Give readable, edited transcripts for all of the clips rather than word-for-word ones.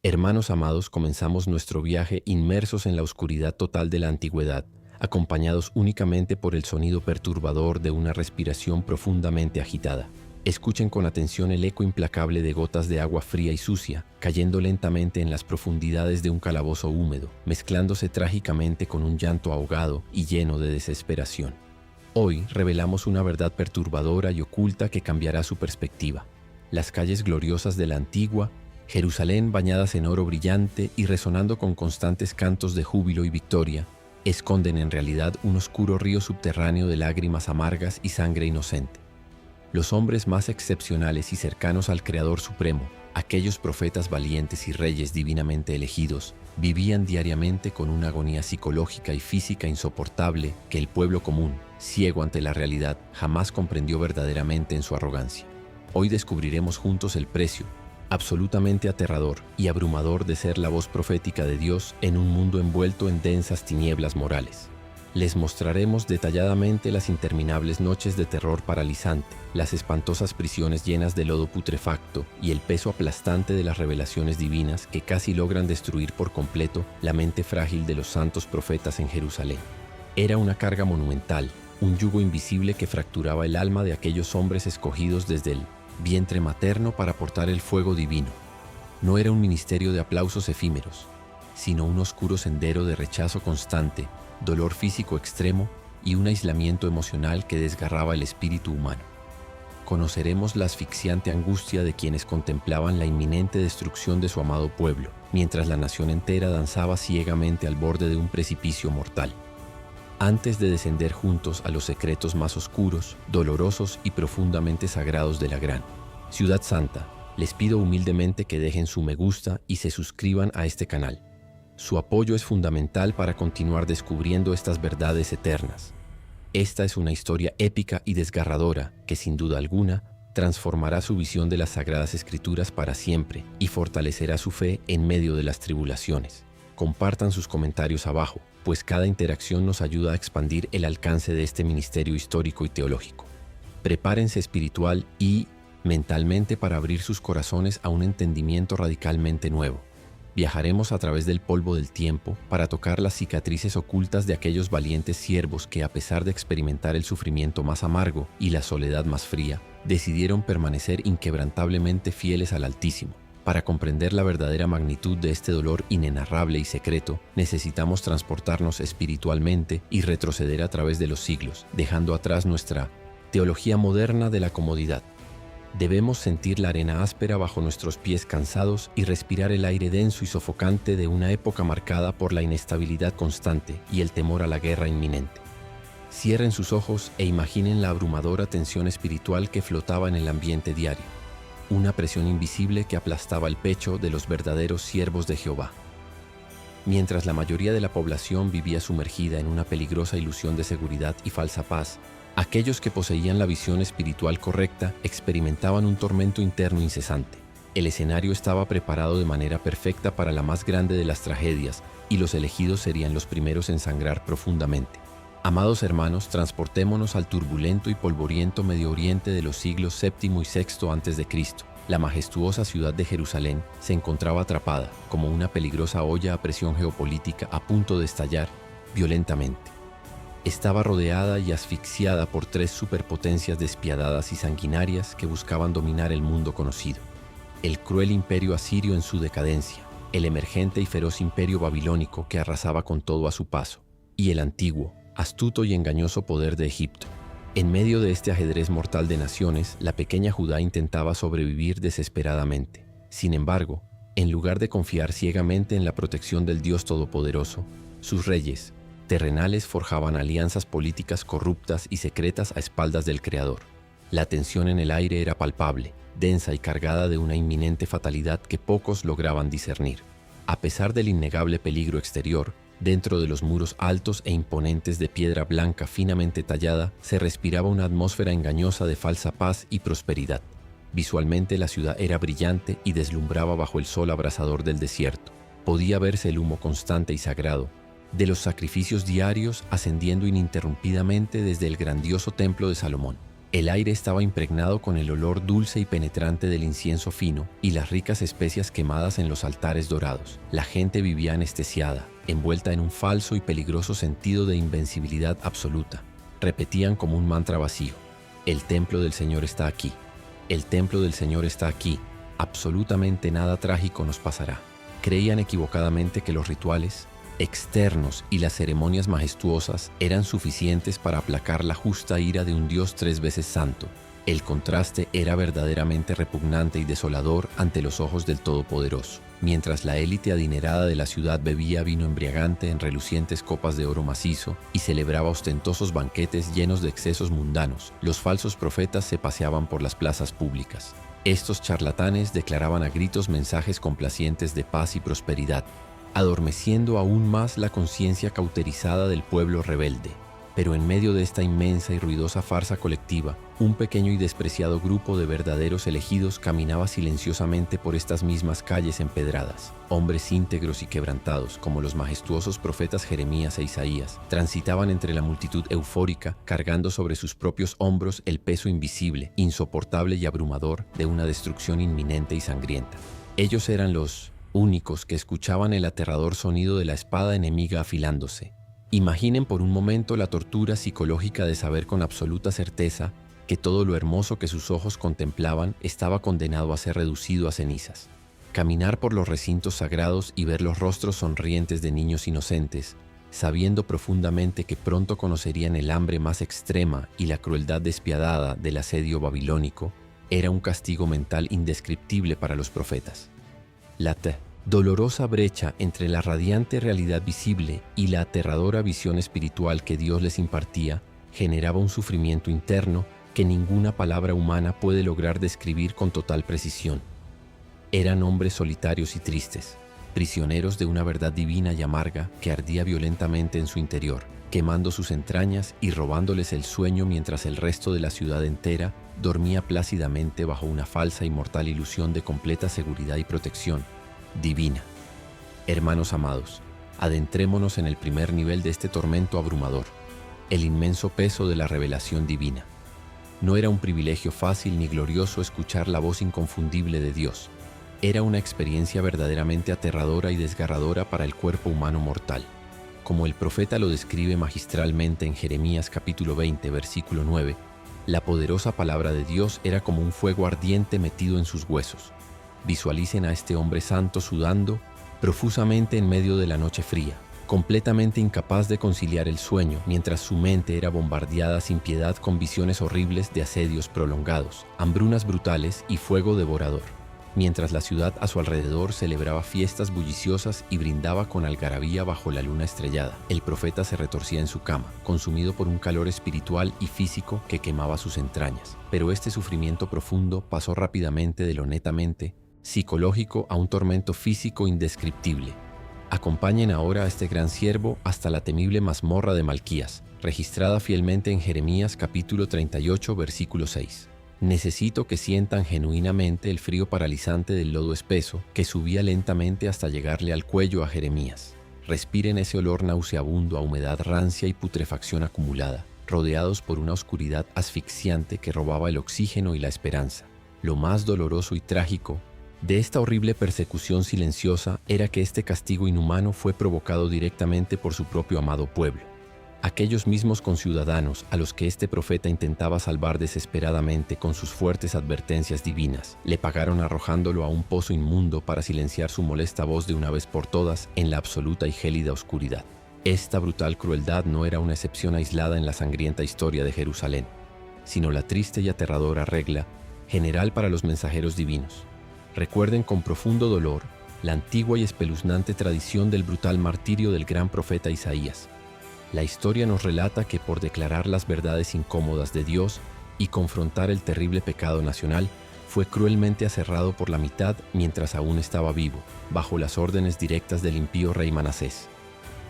Hermanos amados, comenzamos nuestro viaje inmersos en la oscuridad total de la antigüedad, acompañados únicamente por el sonido perturbador de una respiración profundamente agitada. Escuchen con atención el eco implacable de gotas de agua fría y sucia, cayendo lentamente en las profundidades de un calabozo húmedo, mezclándose trágicamente con un llanto ahogado y lleno de desesperación. Hoy revelamos una verdad perturbadora y oculta que cambiará su perspectiva. Las calles gloriosas de la antigua Jerusalén, bañadas en oro brillante y resonando con constantes cantos de júbilo y victoria, esconden en realidad un oscuro río subterráneo de lágrimas amargas y sangre inocente. Los hombres más excepcionales y cercanos al Creador Supremo, aquellos profetas valientes y reyes divinamente elegidos, vivían diariamente con una agonía psicológica y física insoportable que el pueblo común, ciego ante la realidad, jamás comprendió verdaderamente en su arrogancia. Hoy descubriremos juntos el precio absolutamente aterrador y abrumador de ser la voz profética de Dios en un mundo envuelto en densas tinieblas morales. Les mostraremos detalladamente las interminables noches de terror paralizante, las espantosas prisiones llenas de lodo putrefacto y el peso aplastante de las revelaciones divinas que casi logran destruir por completo la mente frágil de los santos profetas en Jerusalén. Era una carga monumental, un yugo invisible que fracturaba el alma de aquellos hombres escogidos desde el vientre materno para portar el fuego divino. No era un ministerio de aplausos efímeros, sino un oscuro sendero de rechazo constante, dolor físico extremo y un aislamiento emocional que desgarraba el espíritu humano. Conoceremos la asfixiante angustia de quienes contemplaban la inminente destrucción de su amado pueblo, mientras la nación entera danzaba ciegamente al borde de un precipicio mortal. Antes de descender juntos a los secretos más oscuros, dolorosos y profundamente sagrados de la gran Ciudad Santa, les pido humildemente que dejen su me gusta y se suscriban a este canal. Su apoyo es fundamental para continuar descubriendo estas verdades eternas. Esta es una historia épica y desgarradora que, sin duda alguna, transformará su visión de las Sagradas Escrituras para siempre y fortalecerá su fe en medio de las tribulaciones. Compartan sus comentarios abajo, pues cada interacción nos ayuda a expandir el alcance de este ministerio histórico y teológico. Prepárense espiritual y mentalmente para abrir sus corazones a un entendimiento radicalmente nuevo. Viajaremos a través del polvo del tiempo para tocar las cicatrices ocultas de aquellos valientes siervos que, a pesar de experimentar el sufrimiento más amargo y la soledad más fría, decidieron permanecer inquebrantablemente fieles al Altísimo. Para comprender la verdadera magnitud de este dolor inenarrable y secreto, necesitamos transportarnos espiritualmente y retroceder a través de los siglos, dejando atrás nuestra teología moderna de la comodidad. Debemos sentir la arena áspera bajo nuestros pies cansados y respirar el aire denso y sofocante de una época marcada por la inestabilidad constante y el temor a la guerra inminente. Cierren sus ojos e imaginen la abrumadora tensión espiritual que flotaba en el ambiente diario. Una presión invisible que aplastaba el pecho de los verdaderos siervos de Jehová. Mientras la mayoría de la población vivía sumergida en una peligrosa ilusión de seguridad y falsa paz, aquellos que poseían la visión espiritual correcta experimentaban un tormento interno incesante. El escenario estaba preparado de manera perfecta para la más grande de las tragedias, y los elegidos serían los primeros en sangrar profundamente. Amados hermanos, transportémonos al turbulento y polvoriento Medio Oriente de los siglos VII y VI a.C. La majestuosa ciudad de Jerusalén se encontraba atrapada, como una peligrosa olla a presión geopolítica a punto de estallar violentamente. Estaba rodeada y asfixiada por tres superpotencias despiadadas y sanguinarias que buscaban dominar el mundo conocido. El cruel imperio asirio en su decadencia, el emergente y feroz imperio babilónico que arrasaba con todo a su paso, y el antiguo, astuto y engañoso poder de Egipto. En medio de este ajedrez mortal de naciones, la pequeña Judá intentaba sobrevivir desesperadamente. Sin embargo, en lugar de confiar ciegamente en la protección del Dios Todopoderoso, sus reyes terrenales forjaban alianzas políticas corruptas y secretas a espaldas del Creador. La tensión en el aire era palpable, densa y cargada de una inminente fatalidad que pocos lograban discernir. A pesar del innegable peligro exterior, dentro de los muros altos e imponentes de piedra blanca finamente tallada, se respiraba una atmósfera engañosa de falsa paz y prosperidad. Visualmente la ciudad era brillante y deslumbraba bajo el sol abrasador del desierto. Podía verse el humo constante y sagrado de los sacrificios diarios ascendiendo ininterrumpidamente desde el grandioso templo de Salomón. El aire estaba impregnado con el olor dulce y penetrante del incienso fino y las ricas especias quemadas en los altares dorados. La gente vivía anestesiada, envuelta en un falso y peligroso sentido de invencibilidad absoluta. Repetían como un mantra vacío: el templo del Señor está aquí. El templo del Señor está aquí. Absolutamente nada trágico nos pasará. Creían equivocadamente que los rituales externos y las ceremonias majestuosas eran suficientes para aplacar la justa ira de un Dios 3 veces santo. El contraste era verdaderamente repugnante y desolador ante los ojos del Todopoderoso. Mientras la élite adinerada de la ciudad bebía vino embriagante en relucientes copas de oro macizo y celebraba ostentosos banquetes llenos de excesos mundanos, los falsos profetas se paseaban por las plazas públicas. Estos charlatanes declaraban a gritos mensajes complacientes de paz y prosperidad, adormeciendo aún más la conciencia cauterizada del pueblo rebelde. Pero en medio de esta inmensa y ruidosa farsa colectiva, un pequeño y despreciado grupo de verdaderos elegidos caminaba silenciosamente por estas mismas calles empedradas. Hombres íntegros y quebrantados, como los majestuosos profetas Jeremías e Isaías, transitaban entre la multitud eufórica, cargando sobre sus propios hombros el peso invisible, insoportable y abrumador de una destrucción inminente y sangrienta. Ellos eran los únicos que escuchaban el aterrador sonido de la espada enemiga afilándose. Imaginen por un momento la tortura psicológica de saber con absoluta certeza que todo lo hermoso que sus ojos contemplaban estaba condenado a ser reducido a cenizas. Caminar por los recintos sagrados y ver los rostros sonrientes de niños inocentes, sabiendo profundamente que pronto conocerían el hambre más extrema y la crueldad despiadada del asedio babilónico, era un castigo mental indescriptible para los profetas. La dolorosa brecha entre la radiante realidad visible y la aterradora visión espiritual que Dios les impartía generaba un sufrimiento interno que ninguna palabra humana puede lograr describir con total precisión. Eran hombres solitarios y tristes, prisioneros de una verdad divina y amarga que ardía violentamente en su interior, quemando sus entrañas y robándoles el sueño mientras el resto de la ciudad entera dormía plácidamente bajo una falsa y mortal ilusión de completa seguridad y protección divina. Hermanos amados, adentrémonos en el primer nivel de este tormento abrumador, el inmenso peso de la revelación divina. No era un privilegio fácil ni glorioso escuchar la voz inconfundible de Dios. Era una experiencia verdaderamente aterradora y desgarradora para el cuerpo humano mortal. Como el profeta lo describe magistralmente en Jeremías capítulo 20, versículo 9, la poderosa palabra de Dios era como un fuego ardiente metido en sus huesos. Visualicen a este hombre santo sudando profusamente en medio de la noche fría, completamente incapaz de conciliar el sueño, mientras su mente era bombardeada sin piedad con visiones horribles de asedios prolongados, hambrunas brutales y fuego devorador. Mientras la ciudad a su alrededor celebraba fiestas bulliciosas y brindaba con algarabía bajo la luna estrellada, el profeta se retorcía en su cama, consumido por un calor espiritual y físico que quemaba sus entrañas. Pero este sufrimiento profundo pasó rápidamente de lo netamente psicológico a un tormento físico indescriptible. Acompañen ahora a este gran siervo hasta la temible mazmorra de Malquías, registrada fielmente en Jeremías capítulo 38, versículo 6. Necesito que sientan genuinamente el frío paralizante del lodo espeso que subía lentamente hasta llegarle al cuello a Jeremías. Respiren ese olor nauseabundo a humedad rancia y putrefacción acumulada, rodeados por una oscuridad asfixiante que robaba el oxígeno y la esperanza. Lo más doloroso y trágico de esta horrible persecución silenciosa era que este castigo inhumano fue provocado directamente por su propio amado pueblo. Aquellos mismos conciudadanos a los que este profeta intentaba salvar desesperadamente con sus fuertes advertencias divinas, le pagaron arrojándolo a un pozo inmundo para silenciar su molesta voz de una vez por todas en la absoluta y gélida oscuridad. Esta brutal crueldad no era una excepción aislada en la sangrienta historia de Jerusalén, sino la triste y aterradora regla general para los mensajeros divinos. Recuerden con profundo dolor la antigua y espeluznante tradición del brutal martirio del gran profeta Isaías. La historia nos relata que por declarar las verdades incómodas de Dios y confrontar el terrible pecado nacional, fue cruelmente aserrado por la mitad mientras aún estaba vivo, bajo las órdenes directas del impío rey Manasés.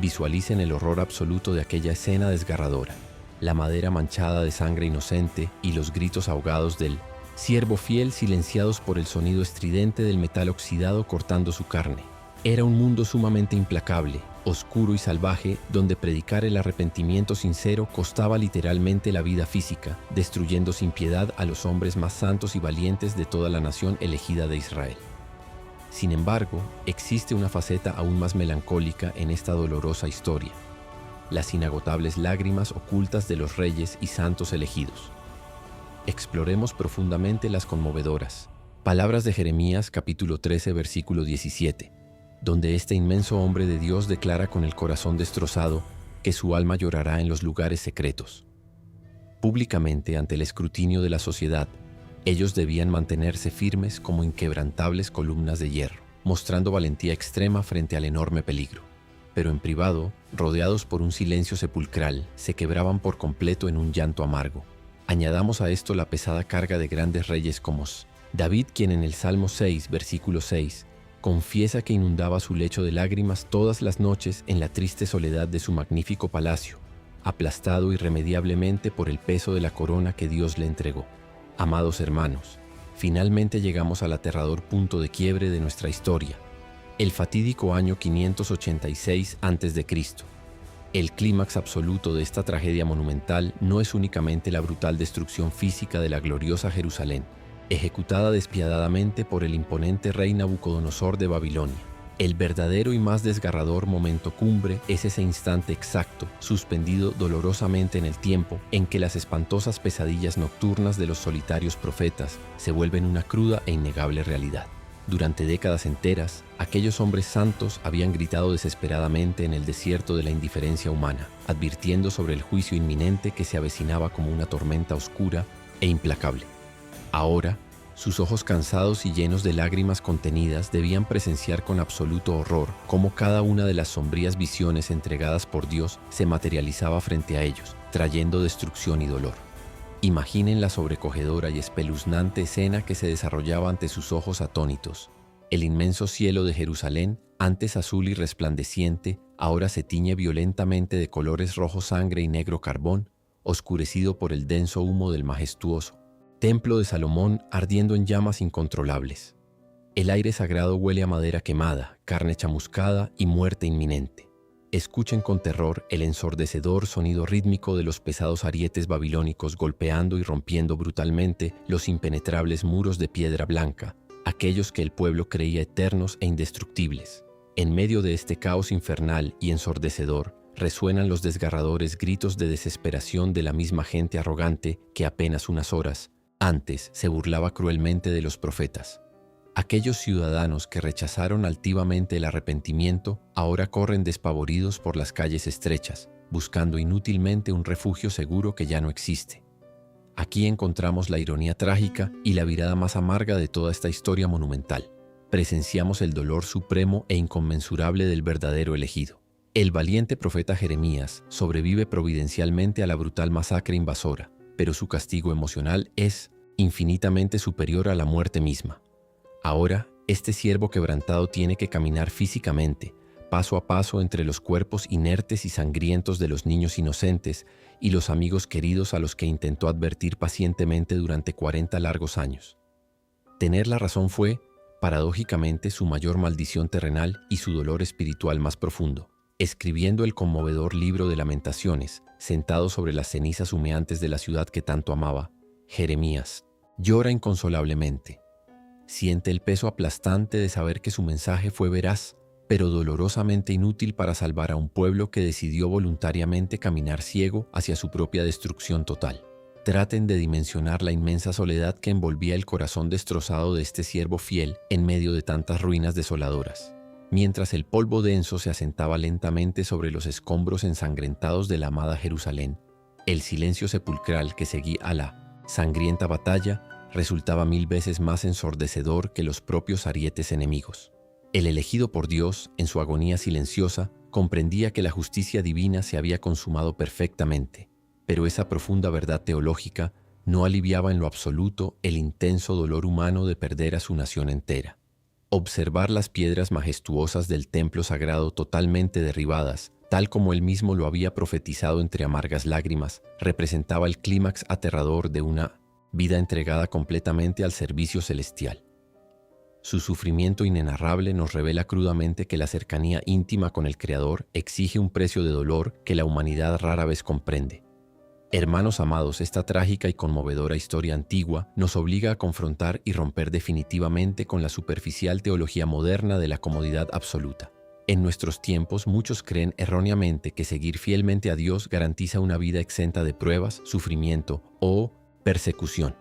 Visualicen el horror absoluto de aquella escena desgarradora, la madera manchada de sangre inocente y los gritos ahogados del siervo fiel silenciados por el sonido estridente del metal oxidado cortando su carne. Era un mundo sumamente implacable, oscuro y salvaje, donde predicar el arrepentimiento sincero costaba literalmente la vida física, destruyendo sin piedad a los hombres más santos y valientes de toda la nación elegida de Israel. Sin embargo, existe una faceta aún más melancólica en esta dolorosa historia: las inagotables lágrimas ocultas de los reyes y santos elegidos. Exploremos profundamente las conmovedoras palabras de Jeremías capítulo 13 versículo 17, donde este inmenso hombre de Dios declara con el corazón destrozado que su alma llorará en los lugares secretos. Públicamente, ante el escrutinio de la sociedad, ellos debían mantenerse firmes como inquebrantables columnas de hierro, mostrando valentía extrema frente al enorme peligro. Pero en privado, rodeados por un silencio sepulcral, se quebraban por completo en un llanto amargo. Añadamos a esto la pesada carga de grandes reyes como David, quien en el Salmo 6, versículo 6, confiesa que inundaba su lecho de lágrimas todas las noches en la triste soledad de su magnífico palacio, aplastado irremediablemente por el peso de la corona que Dios le entregó. Amados hermanos, finalmente llegamos al aterrador punto de quiebre de nuestra historia, el fatídico año 586 a.C. El clímax absoluto de esta tragedia monumental no es únicamente la brutal destrucción física de la gloriosa Jerusalén, ejecutada despiadadamente por el imponente rey Nabucodonosor de Babilonia. El verdadero y más desgarrador momento cumbre es ese instante exacto, suspendido dolorosamente en el tiempo, en que las espantosas pesadillas nocturnas de los solitarios profetas se vuelven una cruda e innegable realidad. Durante décadas enteras, aquellos hombres santos habían gritado desesperadamente en el desierto de la indiferencia humana, advirtiendo sobre el juicio inminente que se avecinaba como una tormenta oscura e implacable. Ahora, sus ojos cansados y llenos de lágrimas contenidas debían presenciar con absoluto horror cómo cada una de las sombrías visiones entregadas por Dios se materializaba frente a ellos, trayendo destrucción y dolor. Imaginen la sobrecogedora y espeluznante escena que se desarrollaba ante sus ojos atónitos. El inmenso cielo de Jerusalén, antes azul y resplandeciente, ahora se tiñe violentamente de colores rojo sangre y negro carbón, oscurecido por el denso humo del majestuoso templo de Salomón ardiendo en llamas incontrolables. El aire sagrado huele a madera quemada, carne chamuscada y muerte inminente. Escuchen con terror el ensordecedor sonido rítmico de los pesados arietes babilónicos golpeando y rompiendo brutalmente los impenetrables muros de piedra blanca, aquellos que el pueblo creía eternos e indestructibles. En medio de este caos infernal y ensordecedor, resuenan los desgarradores gritos de desesperación de la misma gente arrogante que apenas unas horas antes se burlaba cruelmente de los profetas. Aquellos ciudadanos que rechazaron altivamente el arrepentimiento ahora corren despavoridos por las calles estrechas, buscando inútilmente un refugio seguro que ya no existe. Aquí encontramos la ironía trágica y la virada más amarga de toda esta historia monumental. Presenciamos el dolor supremo e inconmensurable del verdadero elegido. El valiente profeta Jeremías sobrevive providencialmente a la brutal masacre invasora, pero su castigo emocional es infinitamente superior a la muerte misma. Ahora, este siervo quebrantado tiene que caminar físicamente, paso a paso entre los cuerpos inertes y sangrientos de los niños inocentes y los amigos queridos a los que intentó advertir pacientemente durante 40 largos años. Tener la razón fue, paradójicamente, su mayor maldición terrenal y su dolor espiritual más profundo. Escribiendo el conmovedor libro de Lamentaciones, sentado sobre las cenizas humeantes de la ciudad que tanto amaba, Jeremías llora inconsolablemente. Siente el peso aplastante de saber que su mensaje fue veraz, pero dolorosamente inútil para salvar a un pueblo que decidió voluntariamente caminar ciego hacia su propia destrucción total. Traten de dimensionar la inmensa soledad que envolvía el corazón destrozado de este siervo fiel en medio de tantas ruinas desoladoras. Mientras el polvo denso se asentaba lentamente sobre los escombros ensangrentados de la amada Jerusalén, el silencio sepulcral que seguía a la sangrienta batalla resultaba 1000 veces más ensordecedor que los propios arietes enemigos. El elegido por Dios, en su agonía silenciosa, comprendía que la justicia divina se había consumado perfectamente, pero esa profunda verdad teológica no aliviaba en lo absoluto el intenso dolor humano de perder a su nación entera. Observar las piedras majestuosas del templo sagrado totalmente derribadas, tal como él mismo lo había profetizado entre amargas lágrimas, representaba el clímax aterrador de una vida entregada completamente al servicio celestial. Su sufrimiento inenarrable nos revela crudamente que la cercanía íntima con el Creador exige un precio de dolor que la humanidad rara vez comprende. Hermanos amados, esta trágica y conmovedora historia antigua nos obliga a confrontar y romper definitivamente con la superficial teología moderna de la comodidad absoluta. En nuestros tiempos, muchos creen erróneamente que seguir fielmente a Dios garantiza una vida exenta de pruebas, sufrimiento o persecución.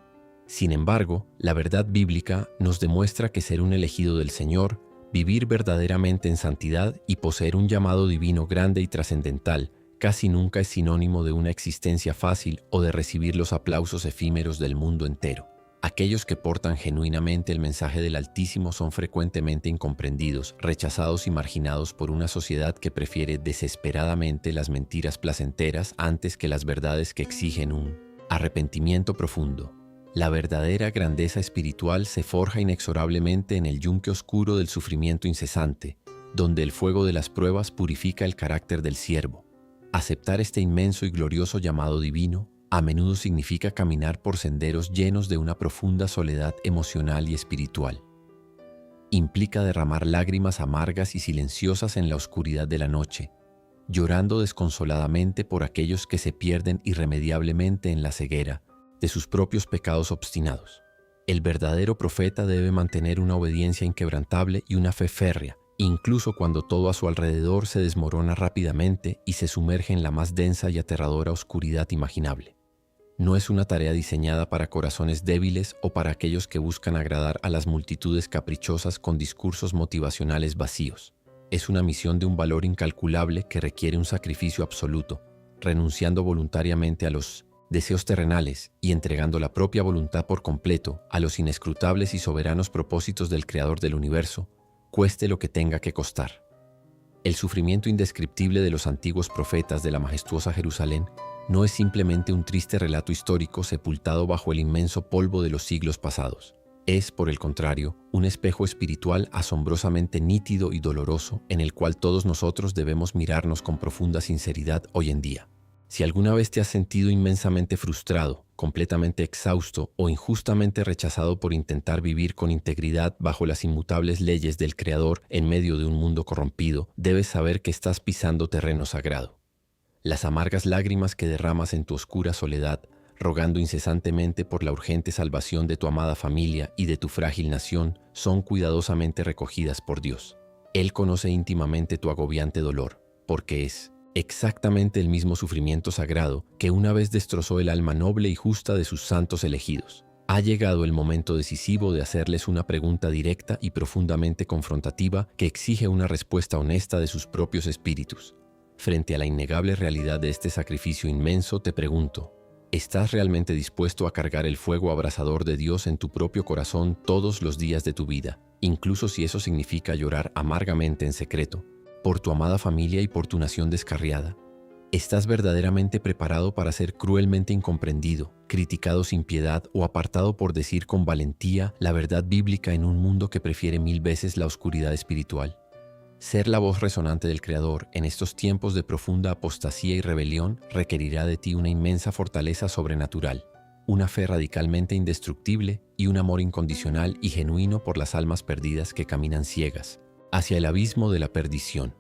Sin embargo, la verdad bíblica nos demuestra que ser un elegido del Señor, vivir verdaderamente en santidad y poseer un llamado divino grande y trascendental casi nunca es sinónimo de una existencia fácil o de recibir los aplausos efímeros del mundo entero. Aquellos que portan genuinamente el mensaje del Altísimo son frecuentemente incomprendidos, rechazados y marginados por una sociedad que prefiere desesperadamente las mentiras placenteras antes que las verdades que exigen un arrepentimiento profundo. La verdadera grandeza espiritual se forja inexorablemente en el yunque oscuro del sufrimiento incesante, donde el fuego de las pruebas purifica el carácter del siervo. Aceptar este inmenso y glorioso llamado divino a menudo significa caminar por senderos llenos de una profunda soledad emocional y espiritual. Implica derramar lágrimas amargas y silenciosas en la oscuridad de la noche, llorando desconsoladamente por aquellos que se pierden irremediablemente en la ceguera de sus propios pecados obstinados. El verdadero profeta debe mantener una obediencia inquebrantable y una fe férrea, incluso cuando todo a su alrededor se desmorona rápidamente y se sumerge en la más densa y aterradora oscuridad imaginable. No es una tarea diseñada para corazones débiles o para aquellos que buscan agradar a las multitudes caprichosas con discursos motivacionales vacíos. Es una misión de un valor incalculable que requiere un sacrificio absoluto, renunciando voluntariamente a los deseos terrenales y entregando la propia voluntad por completo a los inescrutables y soberanos propósitos del Creador del universo, cueste lo que tenga que costar. El sufrimiento indescriptible de los antiguos profetas de la majestuosa Jerusalén no es simplemente un triste relato histórico sepultado bajo el inmenso polvo de los siglos pasados. Es, por el contrario, un espejo espiritual asombrosamente nítido y doloroso en el cual todos nosotros debemos mirarnos con profunda sinceridad hoy en día. Si alguna vez te has sentido inmensamente frustrado, completamente exhausto o injustamente rechazado por intentar vivir con integridad bajo las inmutables leyes del Creador en medio de un mundo corrompido, debes saber que estás pisando terreno sagrado. Las amargas lágrimas que derramas en tu oscura soledad, rogando incesantemente por la urgente salvación de tu amada familia y de tu frágil nación, son cuidadosamente recogidas por Dios. Él conoce íntimamente tu agobiante dolor, porque es exactamente el mismo sufrimiento sagrado que una vez destrozó el alma noble y justa de sus santos elegidos. Ha llegado el momento decisivo de hacerles una pregunta directa y profundamente confrontativa que exige una respuesta honesta de sus propios espíritus. Frente a la innegable realidad de este sacrificio inmenso, te pregunto, ¿estás realmente dispuesto a cargar el fuego abrasador de Dios en tu propio corazón todos los días de tu vida, incluso si eso significa llorar amargamente en secreto, por tu amada familia y por tu nación descarriada? ¿Estás verdaderamente preparado para ser cruelmente incomprendido, criticado sin piedad o apartado por decir con valentía la verdad bíblica en un mundo que prefiere 1000 veces la oscuridad espiritual? Ser la voz resonante del Creador en estos tiempos de profunda apostasía y rebelión requerirá de ti una inmensa fortaleza sobrenatural, una fe radicalmente indestructible y un amor incondicional y genuino por las almas perdidas que caminan ciegas hacia el abismo de la perdición.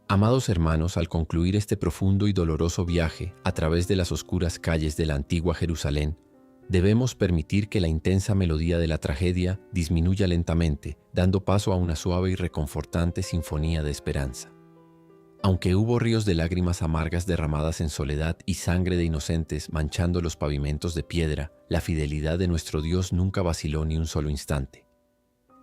Amados hermanos, al concluir este profundo y doloroso viaje a través de las oscuras calles de la antigua Jerusalén, debemos permitir que la intensa melodía de la tragedia disminuya lentamente, dando paso a una suave y reconfortante sinfonía de esperanza. Aunque hubo ríos de lágrimas amargas derramadas en soledad y sangre de inocentes manchando los pavimentos de piedra, la fidelidad de nuestro Dios nunca vaciló ni un solo instante.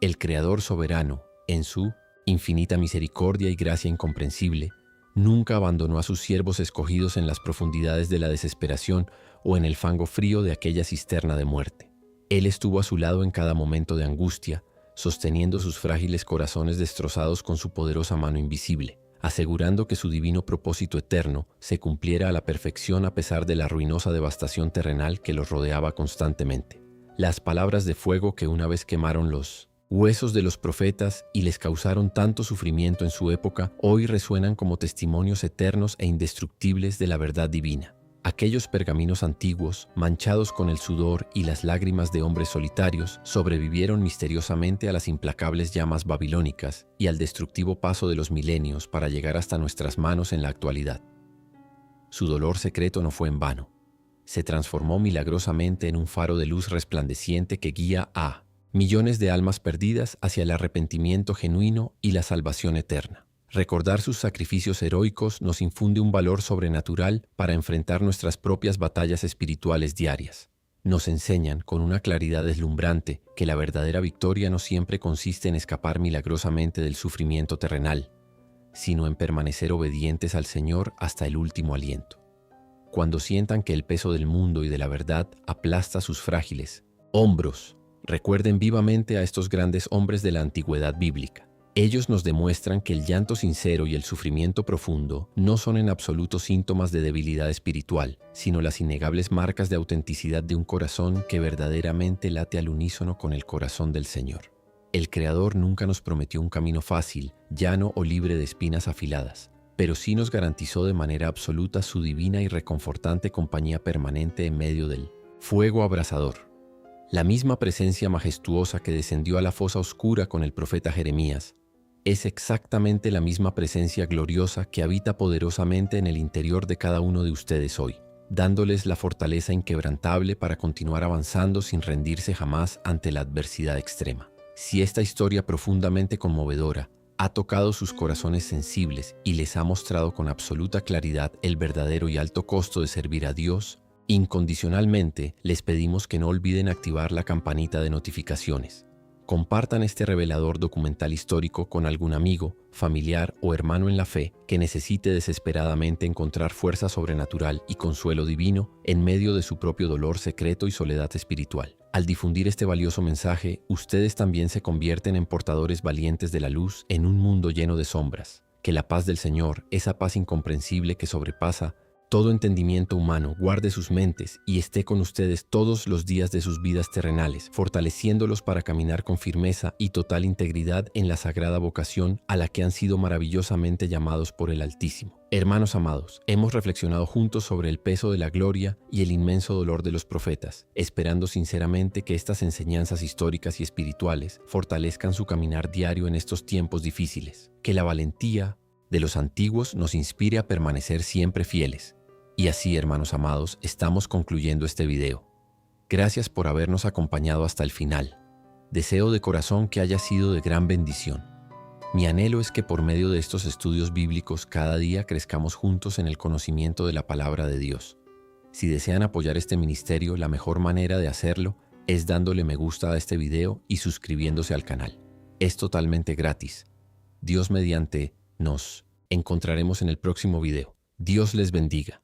El Creador soberano, en su infinita misericordia y gracia incomprensible, nunca abandonó a sus siervos escogidos en las profundidades de la desesperación o en el fango frío de aquella cisterna de muerte. Él estuvo a su lado en cada momento de angustia, sosteniendo sus frágiles corazones destrozados con su poderosa mano invisible, asegurando que su divino propósito eterno se cumpliera a la perfección a pesar de la ruinosa devastación terrenal que los rodeaba constantemente. Las palabras de fuego que una vez quemaron los huesos de los profetas y les causaron tanto sufrimiento en su época, hoy resuenan como testimonios eternos e indestructibles de la verdad divina. Aquellos pergaminos antiguos, manchados con el sudor y las lágrimas de hombres solitarios, sobrevivieron misteriosamente a las implacables llamas babilónicas y al destructivo paso de los milenios para llegar hasta nuestras manos en la actualidad. Su dolor secreto no fue en vano. Se transformó milagrosamente en un faro de luz resplandeciente que guía a millones de almas perdidas hacia el arrepentimiento genuino y la salvación eterna. Recordar sus sacrificios heroicos nos infunde un valor sobrenatural para enfrentar nuestras propias batallas espirituales diarias. Nos enseñan con una claridad deslumbrante que la verdadera victoria no siempre consiste en escapar milagrosamente del sufrimiento terrenal, sino en permanecer obedientes al Señor hasta el último aliento. Cuando sientan que el peso del mundo y de la verdad aplasta sus frágiles hombros, recuerden vivamente a estos grandes hombres de la antigüedad bíblica. Ellos nos demuestran que el llanto sincero y el sufrimiento profundo no son en absoluto síntomas de debilidad espiritual, sino las innegables marcas de autenticidad de un corazón que verdaderamente late al unísono con el corazón del Señor. El Creador nunca nos prometió un camino fácil, llano o libre de espinas afiladas, pero sí nos garantizó de manera absoluta su divina y reconfortante compañía permanente en medio del fuego abrasador. La misma presencia majestuosa que descendió a la fosa oscura con el profeta Jeremías es exactamente la misma presencia gloriosa que habita poderosamente en el interior de cada uno de ustedes hoy, dándoles la fortaleza inquebrantable para continuar avanzando sin rendirse jamás ante la adversidad extrema. Si esta historia profundamente conmovedora ha tocado sus corazones sensibles y les ha mostrado con absoluta claridad el verdadero y alto costo de servir a Dios, incondicionalmente les pedimos que no olviden activar la campanita de notificaciones. Compartan este revelador documental histórico con algún amigo, familiar o hermano en la fe que necesite desesperadamente encontrar fuerza sobrenatural y consuelo divino en medio de su propio dolor secreto y soledad espiritual. Al difundir este valioso mensaje, ustedes también se convierten en portadores valientes de la luz en un mundo lleno de sombras. Que la paz del Señor, esa paz incomprensible que sobrepasa todo entendimiento humano, guarde sus mentes y esté con ustedes todos los días de sus vidas terrenales, fortaleciéndolos para caminar con firmeza y total integridad en la sagrada vocación a la que han sido maravillosamente llamados por el Altísimo. Hermanos amados, hemos reflexionado juntos sobre el peso de la gloria y el inmenso dolor de los profetas, esperando sinceramente que estas enseñanzas históricas y espirituales fortalezcan su caminar diario en estos tiempos difíciles. Que la valentía de los antiguos nos inspire a permanecer siempre fieles. Y así, hermanos amados, estamos concluyendo este video. Gracias por habernos acompañado hasta el final. Deseo de corazón que haya sido de gran bendición. Mi anhelo es que por medio de estos estudios bíblicos cada día crezcamos juntos en el conocimiento de la palabra de Dios. Si desean apoyar este ministerio, la mejor manera de hacerlo es dándole me gusta a este video y suscribiéndose al canal. Es totalmente gratis. Dios mediante, nos encontraremos en el próximo video. Dios les bendiga.